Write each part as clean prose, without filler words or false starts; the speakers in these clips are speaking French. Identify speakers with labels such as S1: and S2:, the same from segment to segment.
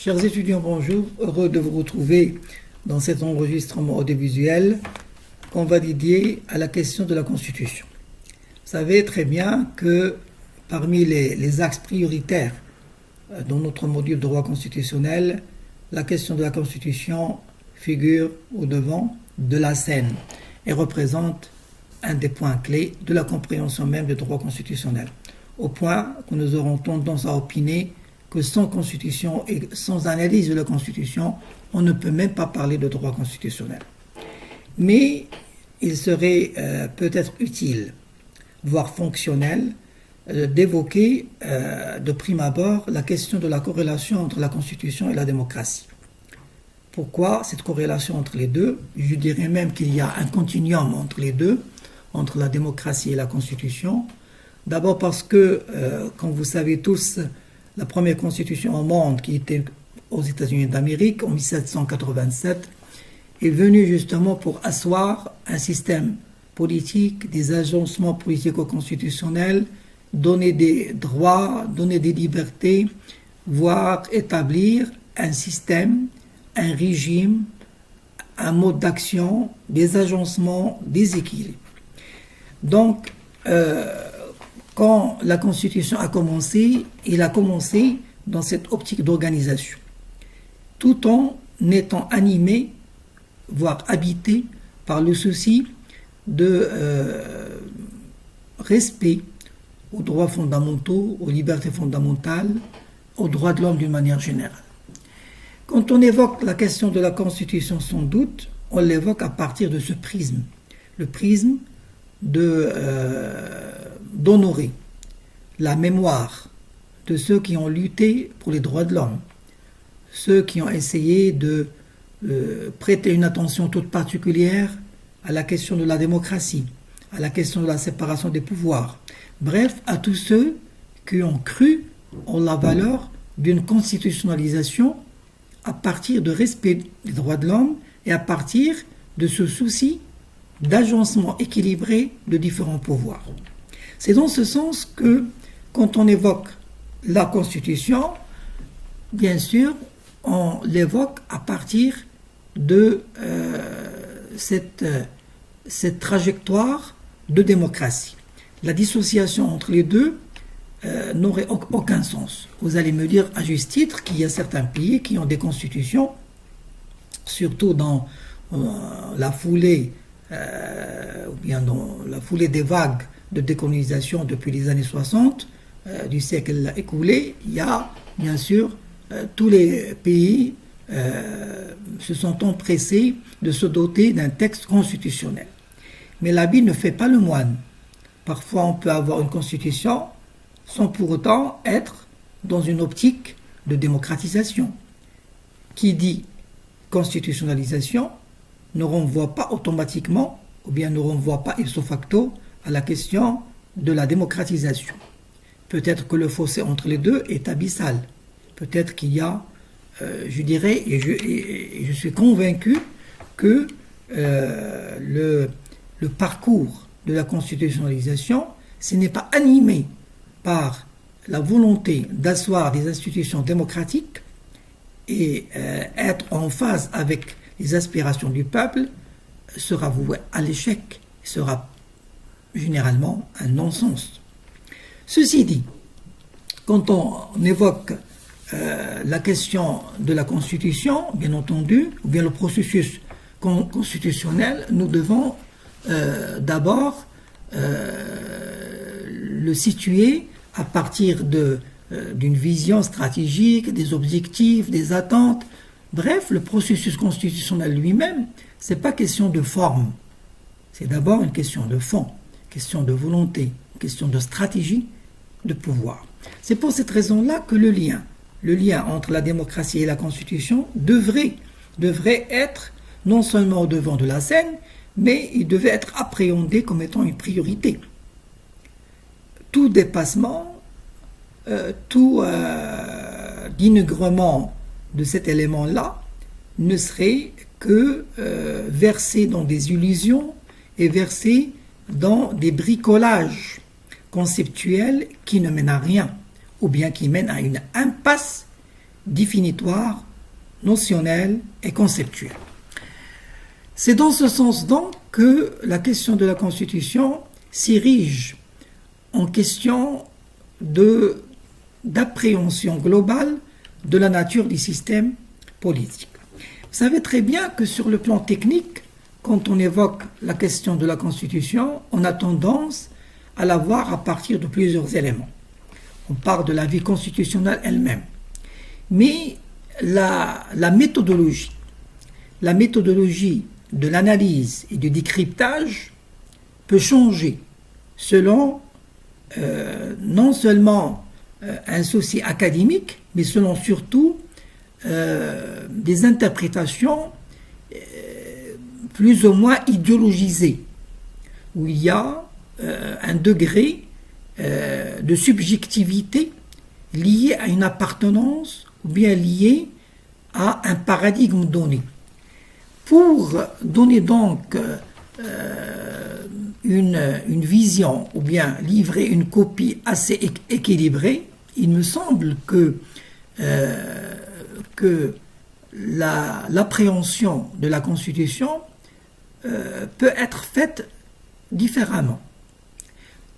S1: Chers étudiants, bonjour. Heureux de vous retrouver dans cet enregistrement audiovisuel qu'on va dédier à la question de la Constitution. Vous savez très bien que parmi les axes prioritaires dans notre module de droit constitutionnel, la question de la Constitution figure au devant de la scène et représente un des points clés de la compréhension même du droit constitutionnel, au point que nous aurons tendance à opiner que sans constitution et sans analyse de la constitution, on ne peut même pas parler de droit constitutionnel. Mais il serait peut-être utile, voire fonctionnel, d'évoquer de prime abord la question de la corrélation entre la constitution et la démocratie. Pourquoi cette corrélation entre les deux? Je dirais même qu'il y a un continuum entre les deux, entre la démocratie et la constitution. D'abord parce que, comme vous savez tous, la première constitution au monde, qui était aux États-Unis d'Amérique en 1787, est venue justement pour asseoir un système politique, des agencements politico-constitutionnels, donner des droits, donner des libertés, voire établir un système, un régime, un mode d'action, des agencements, des équilibres. Donc, quand la Constitution a commencé, il a commencé dans cette optique d'organisation, tout en étant animé, voire habité par le souci de respect aux droits fondamentaux, aux libertés fondamentales, aux droits de l'homme d'une manière générale. Quand on évoque la question de la Constitution, sans doute, on l'évoque à partir de ce prisme, le prisme d'honorer la mémoire de ceux qui ont lutté pour les droits de l'homme, ceux qui ont essayé de prêter une attention toute particulière à la question de la démocratie, à la question de la séparation des pouvoirs, bref, à tous ceux qui ont cru en la valeur d'une constitutionnalisation à partir de respect des droits de l'homme et à partir de ce souci d'agencement équilibré de différents pouvoirs. C'est dans ce sens que, quand on évoque la Constitution, bien sûr, on l'évoque à partir de cette trajectoire de démocratie. La dissociation entre les deux n'aurait aucun sens. Vous allez me dire à juste titre qu'il y a certains pays qui ont des constitutions, surtout dans la foulée ou bien dans la foulée des vagues de décolonisation depuis les années 60 du siècle écoulé, il y a bien sûr tous les pays se sont empressés de se doter d'un texte constitutionnel. Mais l'habit ne fait pas le moine. Parfois on peut avoir une constitution sans pour autant être dans une optique de démocratisation. Qui dit constitutionnalisation ne renvoie pas automatiquement, ou bien ne renvoie pas ipso facto, à la question de la démocratisation. Peut-être que le fossé entre les deux est abyssal. Peut-être qu'il y a, je dirais, et je suis convaincu que le parcours de la constitutionnalisation, ce n'est pas animé par la volonté d'asseoir des institutions démocratiques et être en phase avec les aspirations du peuple, sera voué à l'échec, sera généralement un non-sens. Ceci dit, quand on évoque la question de la Constitution, bien entendu, ou bien le processus constitutionnel, nous devons d'abord le situer à partir d'une vision stratégique, des objectifs, des attentes. Bref, le processus constitutionnel lui-même, ce n'est pas question de forme, c'est d'abord une question de fond, question de volonté, question de stratégie, de pouvoir. C'est pour cette raison-là que le lien entre la démocratie et la Constitution devrait être non seulement au devant de la scène, mais il devait être appréhendé comme étant une priorité. Tout dépassement, tout dénigrement de cet élément-là ne serait que versé dans des illusions et versé dans des bricolages conceptuels qui ne mènent à rien, ou bien qui mènent à une impasse définitoire, notionnel et conceptuel. C'est dans ce sens donc que la question de la Constitution s'érige en question d'appréhension globale de la nature du système politique. Vous savez très bien que sur le plan technique, quand on évoque la question de la Constitution, on a tendance à la voir à partir de plusieurs éléments. On parle de la vie constitutionnelle elle-même. Mais la méthodologie de l'analyse et du décryptage peut changer selon non seulement un souci académique, mais selon surtout des interprétations plus ou moins idéologisées, où il y a un degré de subjectivité lié à une appartenance ou bien lié à un paradigme donné. Pour donner donc une vision ou bien livrer une copie assez équilibrée, il me semble que l'appréhension de la Constitution peut être faite différemment,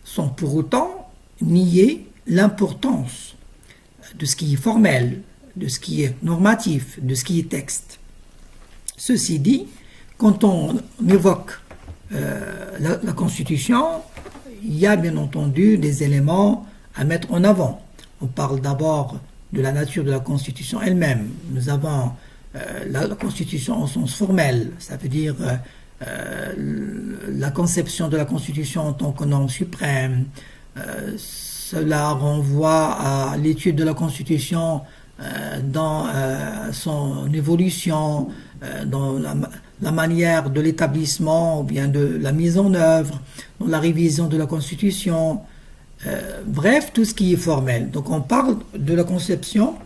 S1: sans pour autant nier l'importance de ce qui est formel, de ce qui est normatif, de ce qui est texte. Ceci dit, quand on évoque la Constitution, il y a bien entendu des éléments à mettre en avant. On parle d'abord de la nature de la Constitution elle-même. Nous avons la Constitution au sens formel, ça veut dire la conception de la Constitution en tant que norme suprême. Cela renvoie à l'étude de la Constitution dans son évolution, dans la manière de l'établissement ou bien de la mise en œuvre, dans la révision de la Constitution, bref, tout ce qui est formel. Donc on parle de la conception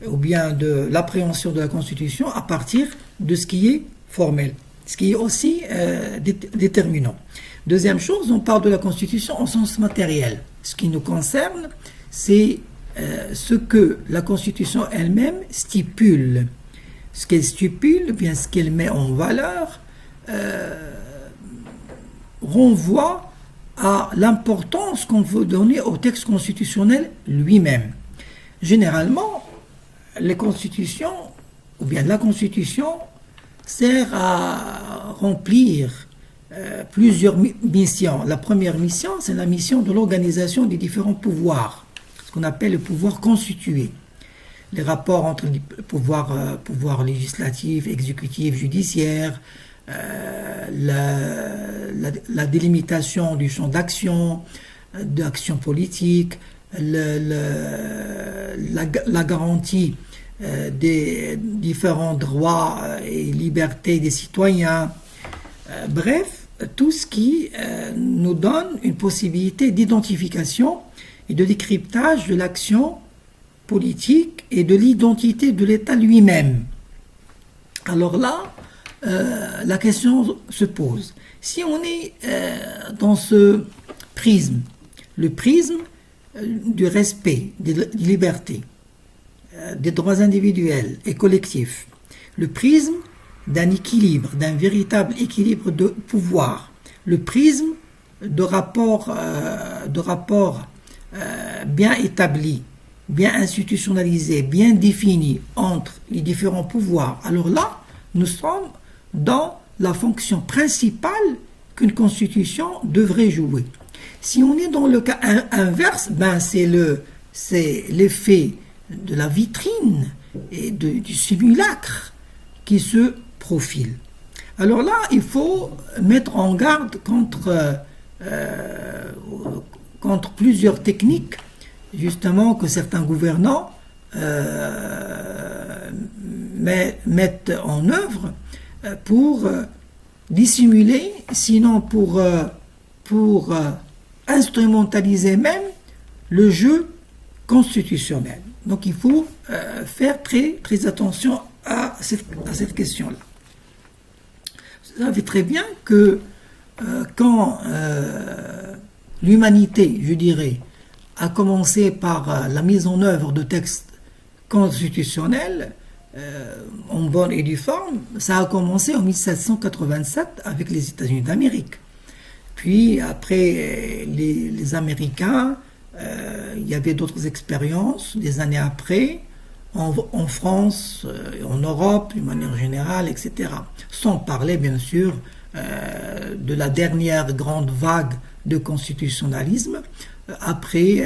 S1: ou bien de l'appréhension de la Constitution à partir de ce qui est formel, ce qui est aussi déterminant. Deuxième chose, on parle de la Constitution en sens matériel. Ce qui nous concerne, c'est ce que la Constitution elle-même stipule. Ce qu'elle stipule, bien ce qu'elle met en valeur, renvoie à l'importance qu'on veut donner au texte constitutionnel lui-même. Généralement, les constitutions, ou bien la Constitution, sert à remplir plusieurs missions. La première mission, c'est la mission de l'organisation des différents pouvoirs, ce qu'on appelle le pouvoir constitué. Les rapports entre les pouvoirs législatifs, exécutifs, judiciaires, la délimitation du champ d'action politique, la garantie des différents droits et libertés des citoyens, bref, tout ce qui nous donne une possibilité d'identification et de décryptage de l'action politique et de l'identité de l'État lui-même. Alors là, la question se pose. Si on est dans ce prisme, le prisme du respect des libertés, des droits individuels et collectifs, le prisme d'un équilibre, d'un véritable équilibre de pouvoir, le prisme de rapports bien établis, bien institutionnalisés, bien définis entre les différents pouvoirs. Alors là, nous sommes dans la fonction principale qu'une constitution devrait jouer. Si on est dans le cas inverse, c'est l'effet de la vitrine et du simulacre qui se profile. Alors là, il faut mettre en garde contre plusieurs techniques, justement, que certains gouvernants mettent en œuvre pour dissimuler, sinon pour instrumentaliser même le jeu constitutionnel. Donc il faut faire très, très attention à cette question-là. Vous savez très bien que quand l'humanité, je dirais, a commencé par la mise en œuvre de textes constitutionnelle, en bonne et due forme, ça a commencé en 1787 avec les États-Unis d'Amérique. Puis après les Américains, il y avait d'autres expériences des années après, en France, en Europe, d'une manière générale, etc. Sans parler, bien sûr, de la dernière grande vague de constitutionnalisme, après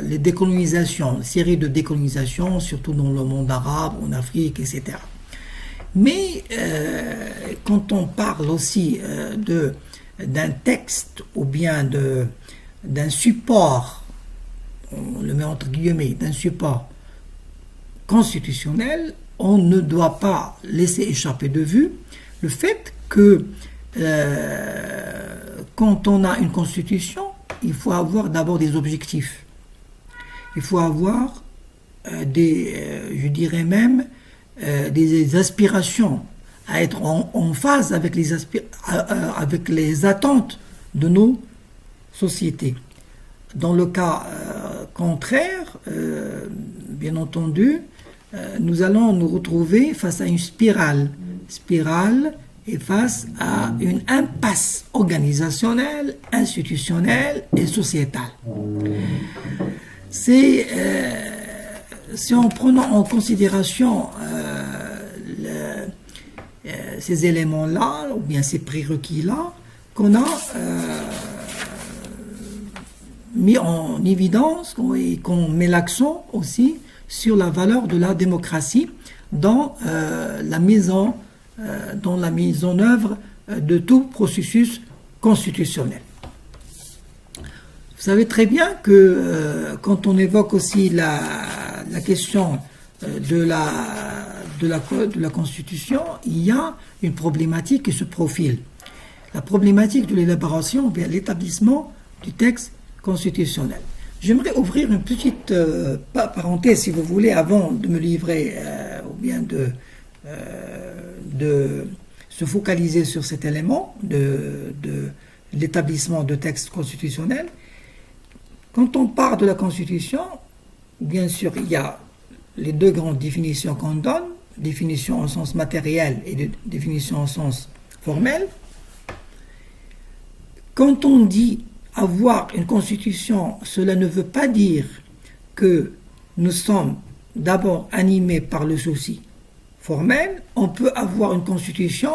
S1: les décolonisations, une série de décolonisations, surtout dans le monde arabe, en Afrique, etc. Mais quand on parle aussi d'un texte ou bien d'un support, on le met entre guillemets, d'un support constitutionnel, on ne doit pas laisser échapper de vue le fait que quand on a une constitution, il faut avoir d'abord des objectifs. Il faut avoir je dirais même, des aspirations à être en phase avec les attentes de nos sociétés. Dans le cas contraire, bien entendu, nous allons nous retrouver face à une spirale et face à une impasse organisationnelle, institutionnelle et sociétale. C'est en prenant en considération ces éléments-là, ou bien ces prérequis-là, qu'on a mis en évidence et qu'on met l'accent aussi sur la valeur de la démocratie dans la mise en œuvre de tout processus constitutionnel. Vous savez très bien que quand on évoque aussi la question de la Constitution, il y a une problématique qui se profile. La problématique de l'élaboration ou bien l'établissement du texte constitutionnel. J'aimerais ouvrir une petite parenthèse, si vous voulez, avant de me livrer ou bien de se focaliser sur cet élément de l'établissement de textes constitutionnels. Quand on parle de la Constitution, bien sûr, il y a les deux grandes définitions qu'on donne, définition en sens matériel et définition en sens formel. Quand on dit avoir une constitution, cela ne veut pas dire que nous sommes d'abord animés par le souci formel. On peut avoir une constitution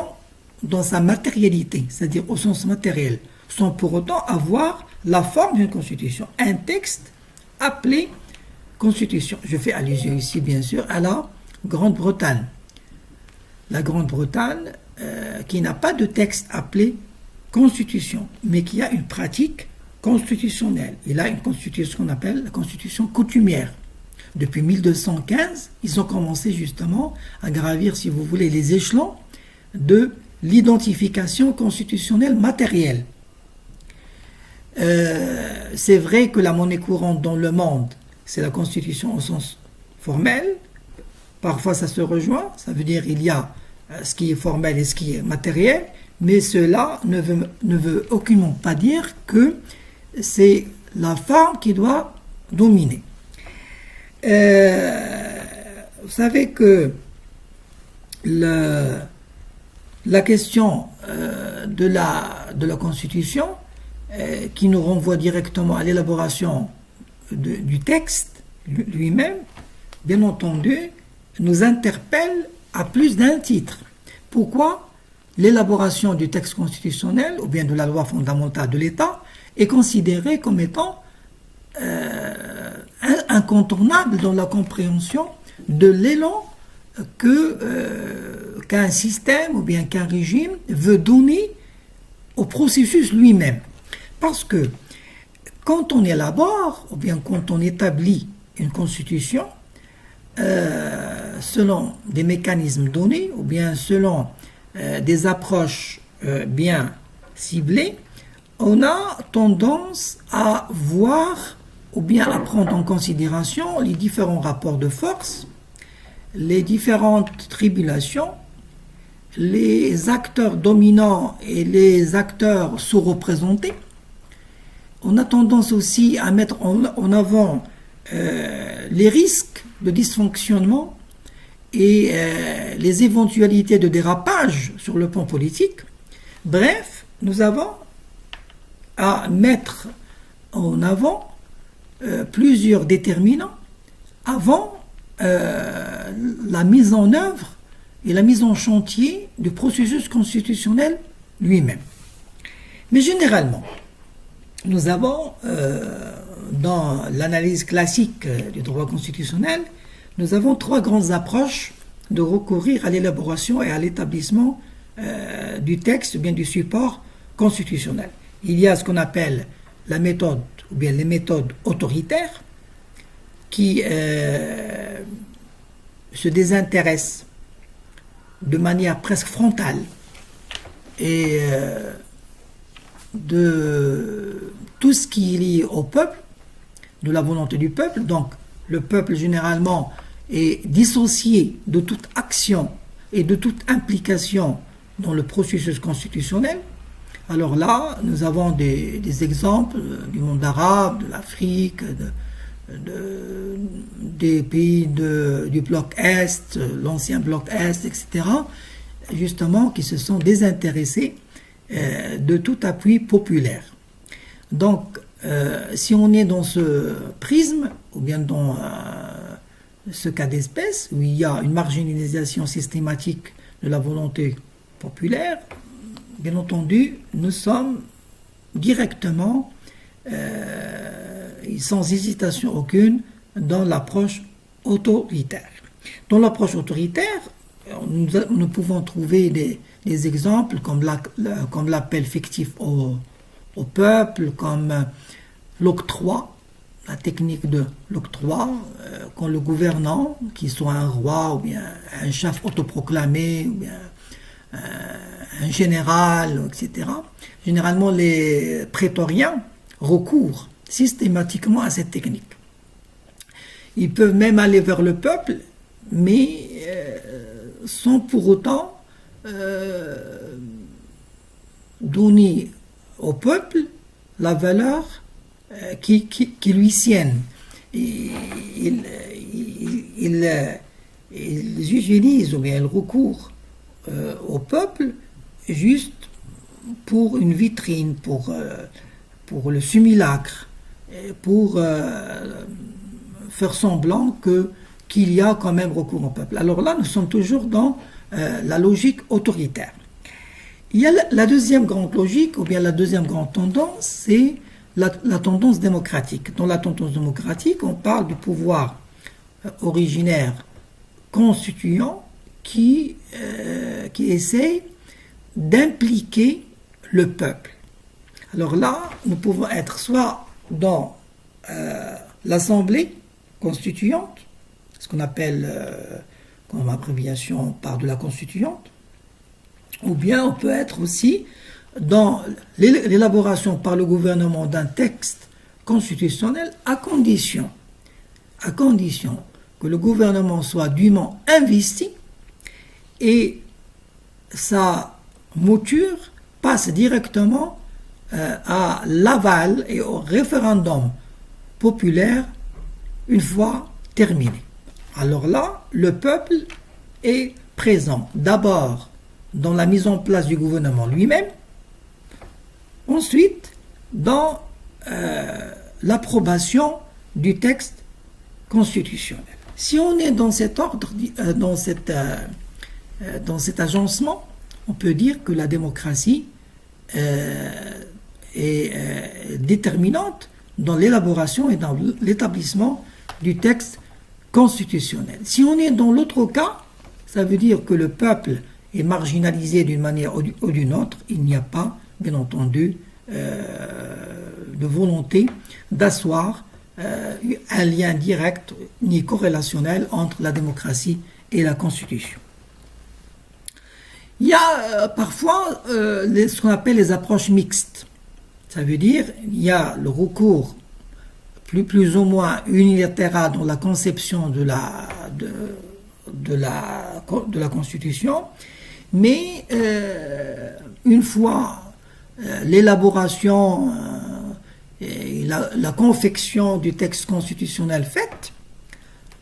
S1: dans sa matérialité, c'est-à-dire au sens matériel, sans pour autant avoir la forme d'une constitution. Un texte appelé constitution. Je fais allusion ici, bien sûr, à la Grande-Bretagne. La Grande-Bretagne, qui n'a pas de texte appelé constitution, mais qui a une pratique constitutionnelle. Il a une constitution qu'on appelle la constitution coutumière. Depuis 1215, ils ont commencé justement à gravir, si vous voulez, les échelons de l'identification constitutionnelle matérielle. C'est vrai que la monnaie courante dans le monde, c'est la constitution au sens formel. Parfois ça se rejoint, ça veut dire il y a ce qui est formel et ce qui est matériel, mais cela ne veut aucunement pas dire que c'est la forme qui doit dominer. Vous savez que la question de la Constitution, qui nous renvoie directement à l'élaboration du texte lui-même, bien entendu, nous interpelle à plus d'un titre. Pourquoi l'élaboration du texte constitutionnel ou bien de la loi fondamentale de l'État est considérée comme étant incontournable dans la compréhension de l'élan qu'un système ou bien qu'un régime veut donner au processus lui-même. Parce que quand on élabore ou bien quand on établit une constitution, selon des mécanismes donnés ou bien selon des approches bien ciblées, on a tendance à voir ou bien à prendre en considération les différents rapports de force, les différentes tribulations, les acteurs dominants et les acteurs sous-représentés. On a tendance aussi à mettre en avant les risques de dysfonctionnement et les éventualités de dérapage sur le plan politique. Bref, nous avons à mettre en avant plusieurs déterminants avant la mise en œuvre et la mise en chantier du processus constitutionnel lui-même. Mais généralement, nous avons, dans l'analyse classique du droit constitutionnel, nous avons trois grandes approches de recourir à l'élaboration et à l'établissement du texte ou bien du support constitutionnel. Il y a ce qu'on appelle la méthode ou bien les méthodes autoritaires qui se désintéressent de manière presque frontale et de tout ce qui est lié au peuple, de la volonté du peuple. Donc le peuple généralement est dissocié de toute action et de toute implication dans le processus constitutionnel. Alors là, nous avons des exemples du monde arabe, de l'Afrique, des pays du bloc Est, l'ancien bloc Est, etc., justement, qui se sont désintéressés de tout appui populaire. Donc, si on est dans ce prisme, ou bien dans ce cas d'espèce, où il y a une marginalisation systématique de la volonté populaire, bien entendu, nous sommes directement, sans hésitation aucune, dans l'approche autoritaire. Dans l'approche autoritaire, nous pouvons trouver des exemples comme l'appel fictif au peuple, comme l'octroi, la technique de l'octroi, quand le gouvernant, qu'il soit un roi ou bien un chef autoproclamé ou bien un général, etc. Généralement, les prétoriens recourent systématiquement à cette technique. Ils peuvent même aller vers le peuple, mais sans pour autant donner au peuple la valeur qui lui sienne. Ils utilisent ou bien ils recourent au peuple juste pour une vitrine, pour le simulacre, pour faire semblant qu'il y a quand même recours au peuple. Alors là, nous sommes toujours dans la logique autoritaire. Il y a la deuxième grande logique, ou bien la deuxième grande tendance, c'est la tendance démocratique. Dans la tendance démocratique, on parle du pouvoir originaire constituant qui essaie d'impliquer le peuple. Alors là, nous pouvons être soit dans l'Assemblée constituante, ce qu'on appelle, comme abréviation, on parle de la constituante, ou bien on peut être aussi dans l'élaboration par le gouvernement d'un texte constitutionnel à condition que le gouvernement soit dûment investi et sa mouture passe directement à l'aval et au référendum populaire une fois terminé. Alors là, le peuple est présent d'abord dans la mise en place du gouvernement lui-même, ensuite dans l'approbation du texte constitutionnel. Si on est dans cet ordre, dans cet agencement, on peut dire que la démocratie est déterminante dans l'élaboration et dans l'établissement du texte constitutionnel. Si on est dans l'autre cas, ça veut dire que le peuple est marginalisé d'une manière ou d'une autre. Il n'y a pas, bien entendu, de volonté d'asseoir un lien direct ni corrélationnel entre la démocratie et la Constitution. Il y a parfois ce qu'on appelle les approches mixtes. Ça veut dire il y a le recours plus ou moins unilatéral dans la conception de la Constitution, mais une fois l'élaboration et et la confection du texte constitutionnel faite,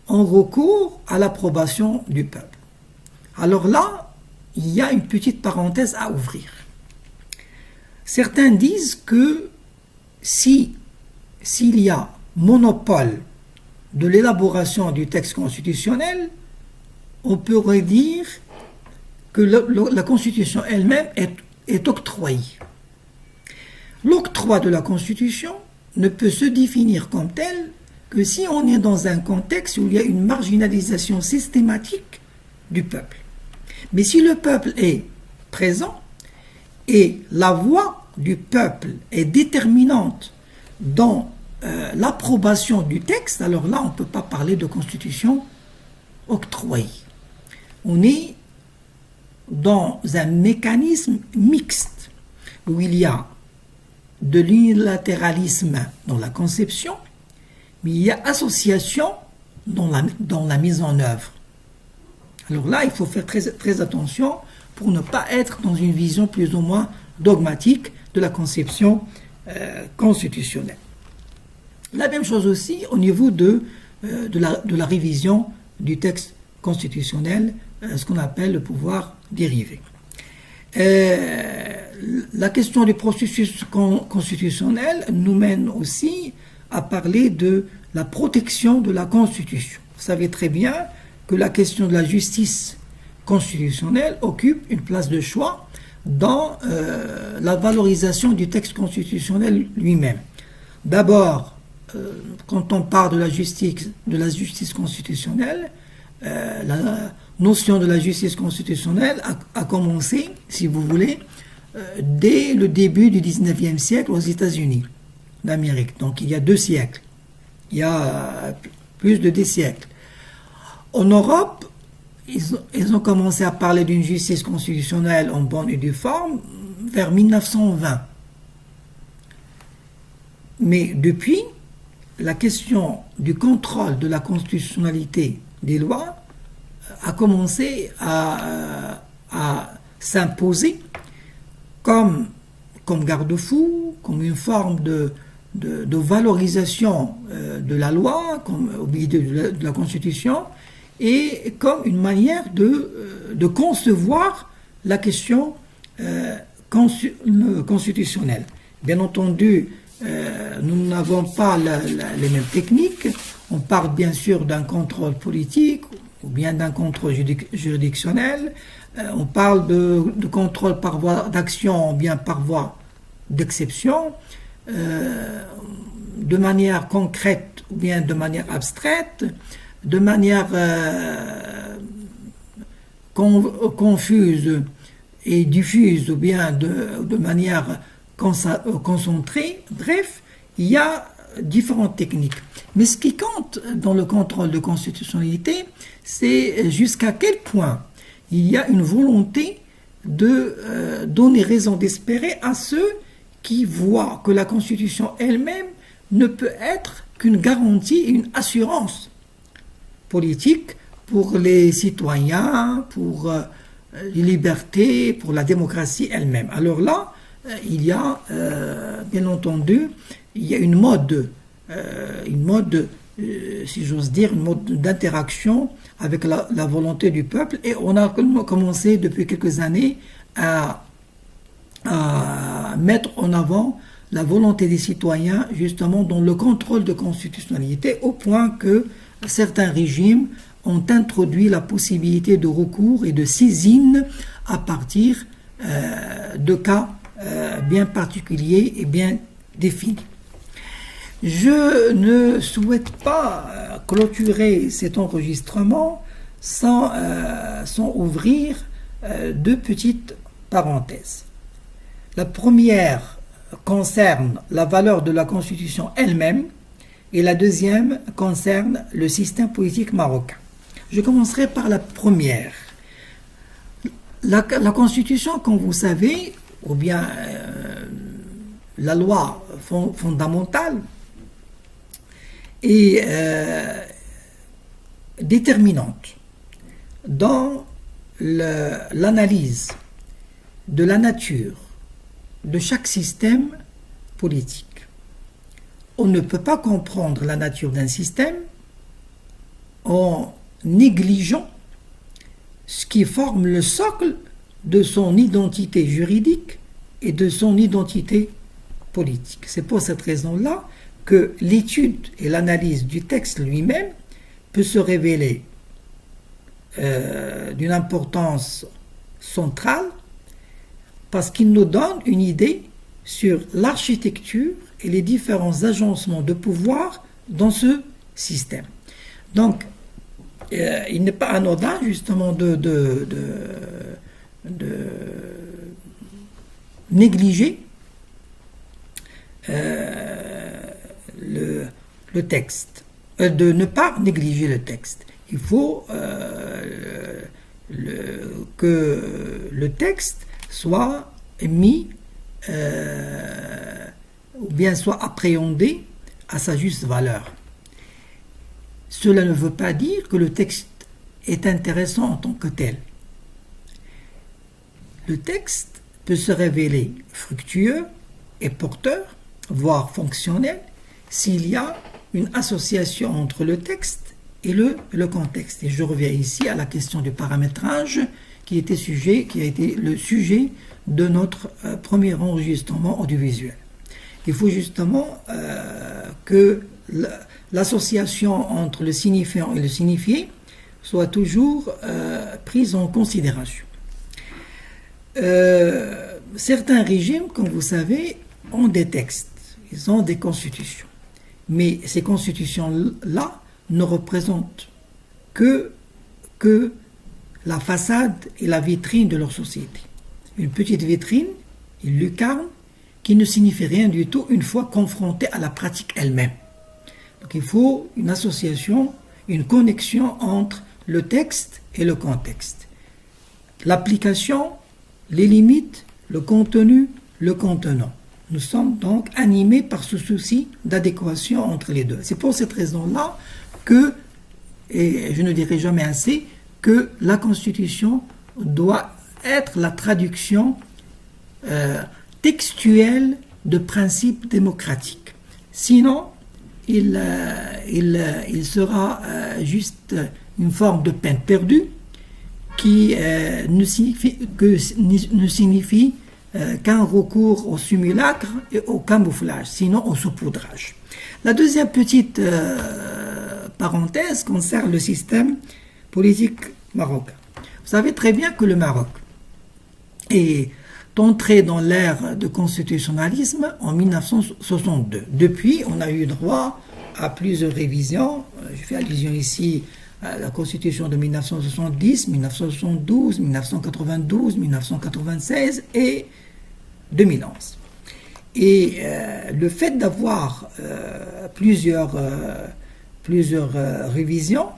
S1: on recourt à l'approbation du peuple. Alors là, il y a une petite parenthèse à ouvrir. Certains disent que s'il y a monopole de l'élaboration du texte constitutionnel, on pourrait dire que la Constitution elle-même est octroyée. L'octroi de la Constitution ne peut se définir comme tel que si on est dans un contexte où il y a une marginalisation systématique du peuple. Mais si le peuple est présent et la voix du peuple est déterminante dans l'approbation du texte, alors là on ne peut pas parler de constitution octroyée. On est dans un mécanisme mixte où il y a de l'unilatéralisme dans la conception, mais il y a association dans la mise en œuvre. Alors là, il faut faire très attention pour ne pas être dans une vision plus ou moins dogmatique de la conception constitutionnelle. La même chose aussi au niveau de la révision du texte constitutionnel, ce qu'on appelle le pouvoir dérivé. La question du processus constitutionnel nous mène aussi à parler de la protection de la Constitution. Vous savez très bien que la question de la justice constitutionnelle occupe une place de choix dans la valorisation du texte constitutionnel lui-même. D'abord, quand on parle de la justice constitutionnelle, la notion de la justice constitutionnelle a commencé, si vous voulez, dès le début du 19e siècle aux États-Unis d'Amérique. Donc il y a 2 siècles. Il y a plus de 10 siècles. En Europe, ils ont commencé à parler d'une justice constitutionnelle en bonne et due forme vers 1920. Mais depuis, la question du contrôle de la constitutionnalité des lois a commencé à s'imposer comme garde-fou, comme une forme de valorisation de la loi, comme au milieu de la Constitution, et comme une manière de concevoir la question constitutionnelle. Bien entendu, nous n'avons pas les mêmes techniques. On parle bien sûr d'un contrôle politique ou bien d'un contrôle juridictionnel. On parle de contrôle par voie d'action ou bien par voie d'exception, de manière concrète ou bien de manière abstraite, de manière confuse et diffuse ou bien de manière concentrée. Bref, il y a différentes techniques. Mais ce qui compte dans le contrôle de constitutionnalité, c'est jusqu'à quel point il y a une volonté de donner raison d'espérer à ceux qui voient que la Constitution elle-même ne peut être qu'une garantie, une assurance politique pour les citoyens, pour les libertés, pour la démocratie elle-même. Alors là, il y a, bien entendu, il y a une mode, si j'ose dire, une mode d'interaction avec la volonté du peuple, et on a commencé depuis quelques années à mettre en avant la volonté des citoyens justement dans le contrôle de constitutionnalité, au point que certains régimes ont introduit la possibilité de recours et de saisine à partir de cas bien particuliers et bien définis. Je ne souhaite pas clôturer cet enregistrement sans ouvrir 2 petites parenthèses. La première concerne la valeur de la Constitution elle-même et la deuxième concerne le système politique marocain. Je commencerai par la première. La Constitution, comme vous savez, ou bien la loi fondamentale, est déterminante dans l'analyse de la nature de chaque système politique. on ne peut pas comprendre la nature d'un système en négligeant ce qui forme le socle de son identité juridique et de son identité politique. C'est pour cette raison-là que l'étude et l'analyse du texte lui-même peut se révéler d'une importance centrale parce qu'il nous donne une idée sur l'architecture et les différents agencements de pouvoir dans ce système. Donc, il n'est pas anodin justement de négliger le texte, de ne pas négliger le texte. Il faut que le texte soit mis ou bien soit appréhendé à sa juste valeur. Cela ne veut pas dire que le texte est intéressant en tant que tel. Le texte peut se révéler fructueux et porteur, voire fonctionnel, s'il y a une association entre le texte et le contexte. Et je reviens ici à la question du paramétrage qui a été le sujet de notre premier enregistrement audiovisuel. Il faut justement que l'association entre le signifiant et le signifié soit toujours prise en considération. Certains régimes, comme vous savez, ont des textes, ils ont des constitutions. Mais ces constitutions-là ne représentent que la façade et la vitrine de leur société. Une petite vitrine, une lucarne, qui ne signifie rien du tout une fois confrontée à la pratique elle-même. Donc il faut une association, une connexion entre le texte et le contexte. L'application, les limites, le contenu, le contenant. Nous sommes donc animés par ce souci d'adéquation entre les deux. C'est pour cette raison-là que, et je ne dirai jamais assez, que la Constitution doit être la traduction textuelle de principes démocratiques. Sinon, il sera juste une forme de peine perdue qui ne signifie qu'un recours au simulacre et au camouflage, sinon au saupoudrage. La deuxième petite parenthèse concerne le système politique marocain. Vous savez très bien que le Maroc est entré dans l'ère de constitutionnalisme en 1962. Depuis, on a eu droit à plusieurs révisions. Je fais allusion ici à la Constitution de 1970, 1972, 1992, 1996 et 2011. Et le fait d'avoir plusieurs révisions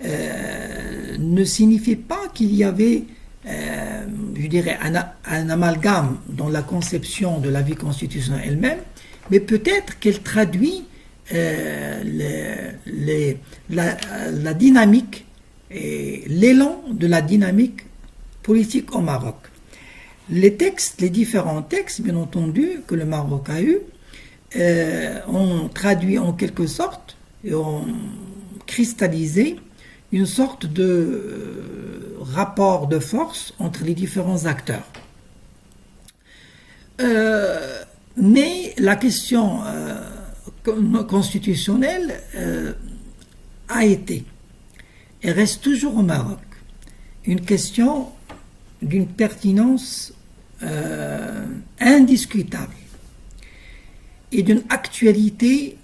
S1: ne signifie pas qu'il y avait je dirais un amalgame dans la conception de la vie constitutionnelle elle-même, mais peut-être qu'elle traduit la dynamique et l'élan de la dynamique politique au Maroc. Les différents textes, bien entendu, que le Maroc a eu, ont traduit en quelque sorte et ont cristallisé une sorte de rapport de force entre les différents acteurs. Mais la question constitutionnelle a été et reste toujours au Maroc une question d'une pertinence indiscutable et d'une actualité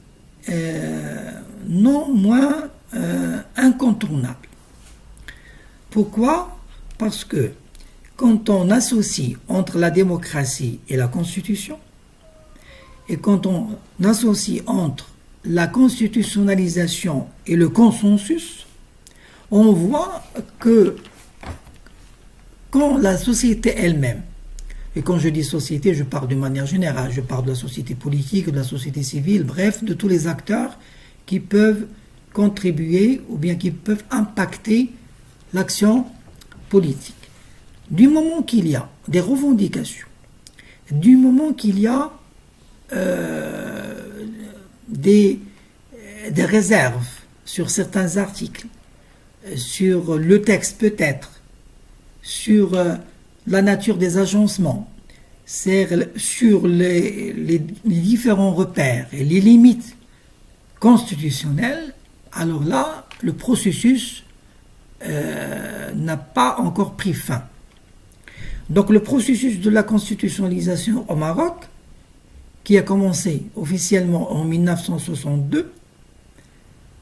S1: non moins incontournable. Pourquoi? Parce que quand on associe entre la démocratie et la Constitution, et quand on associe entre la constitutionnalisation et le consensus, on voit que quand la société elle-même, et quand je dis société, je parle de manière générale, je parle de la société politique, de la société civile, bref, de tous les acteurs qui peuvent contribuer ou bien qui peuvent impacter l'action politique. Du moment qu'il y a des revendications, du moment qu'il y a des réserves sur certains articles, sur le texte peut-être, sur la nature des agencements, sur les différents repères et les limites constitutionnelles, alors là, le processus n'a pas encore pris fin. Donc le processus de la constitutionnalisation au Maroc, qui a commencé officiellement en 1962,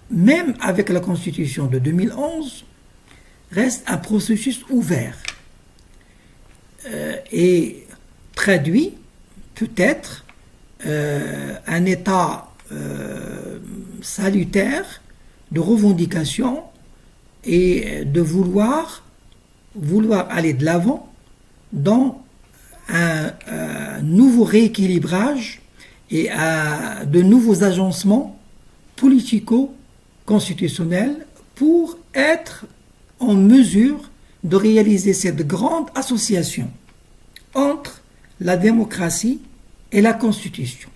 S1: même avec la constitution de 2011, reste un processus ouvert et traduit peut-être un état salutaire de revendication et de vouloir aller de l'avant dans un nouveau rééquilibrage et de nouveaux agencements politico-constitutionnels pour être en mesure de réaliser cette grande association entre la démocratie et la Constitution,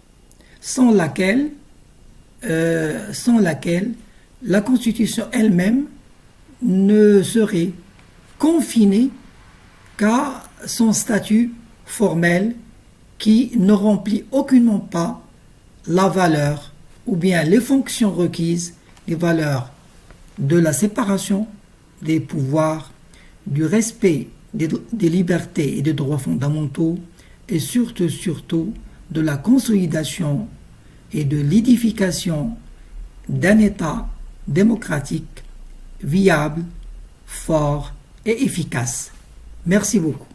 S1: sans laquelle la Constitution elle-même ne serait confinée qu'à son statut formel qui ne remplit aucunement pas la valeur ou bien les fonctions requises, les valeurs de la séparation des pouvoirs, du respect des libertés et des droits fondamentaux et surtout de la consolidation et de l'édification d'un État démocratique, viable, fort et efficace. Merci beaucoup.